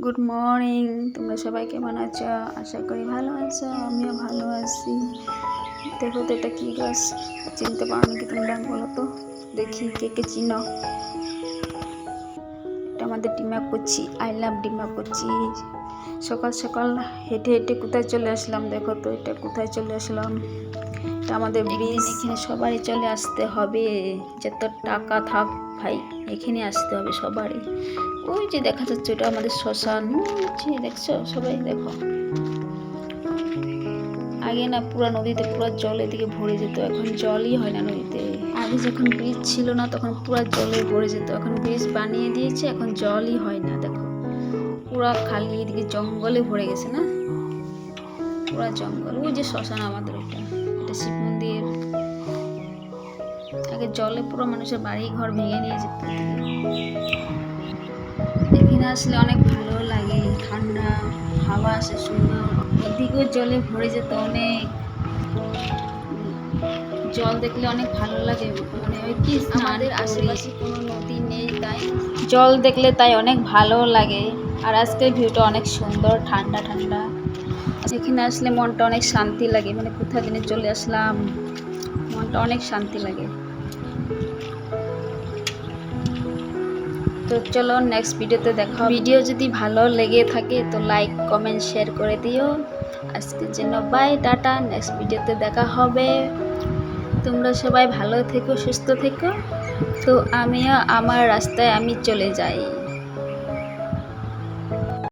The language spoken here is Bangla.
Good morning. তোমরা সবাই কেমন আছো? আশা করি ভালো আছো, আমিও ভালো আছি। দেখো তো এটা কি গাছ, চিনতে পারো নাকি তোমরা? বলো তো দেখি, কে কে চিনো? এটা আমাদের ডিমাকুচি, আই লাভ ডিমাকুচি। সকাল সকাল হেঁটে হেঁটে কোথায় চলে আসলাম দেখো তো, এটা কোথায় চলে আসলাম? এটা আমাদের ব্রিজ। এখানে সবারই চলে আসতে হবে, যত টাকা থাক ভাই এখানে আসতে হবে সবারই। ওই যে দেখা যাচ্ছে ওটা আমাদের শ্মশান, দেখছো সবাই? দেখো আগে না পুরো নদীতে পুরো জল এদিকে ভরে যেত, এখন জলই হয় না নদীতে। আগে যখন ব্রিজ ছিল না তখন পুরো জলে ভরে যেত, এখন ব্রিজ বানিয়ে দিয়েছে, এখন জলই হয় না। দেখো পুরো খালি, এদিকে জঙ্গলে ভরে গেছে না, পুরো জঙ্গল। ওই যে শ্মশান আমাদের, ওটা এটা শিব মন্দির। আগে জলে পুরো মানুষের বাড়ি ঘর ভেঙে নিয়ে যেত। এখানে আসলে অনেক ভালো লাগে, ঠান্ডা হাওয়া আসে সুন্দর। এদিকেও জলে ভরে যেত অনেক, জল দেখলে অনেক ভালো লাগে, মনে হয় কি আমাদের আশেপাশে কোনো নদী নেই, তাই জল দেখলে তাই অনেক ভালো লাগে। আর আজকের ভিউটা অনেক সুন্দর, ঠান্ডা ঠান্ডা। এখানে আসলে মনটা অনেক শান্তি লাগে, মানে কোথায় দিনে চলে আসলাম, মনটা অনেক শান্তি লাগে। তো চলো নেক্সট ভিডিওতে দেখা। ভিডিও যদি ভালো লেগে থাকে তো লাইক কমেন্ট শেয়ার করে দিও। আজকের জন্য বাই, টাটা। নেক্সট ভিডিওতে দেখা হবে। তোমরা সবাই ভালো থেকো, সুস্থ থেকো। তো আমিও আমার রাস্তায় আমি চলে যাই।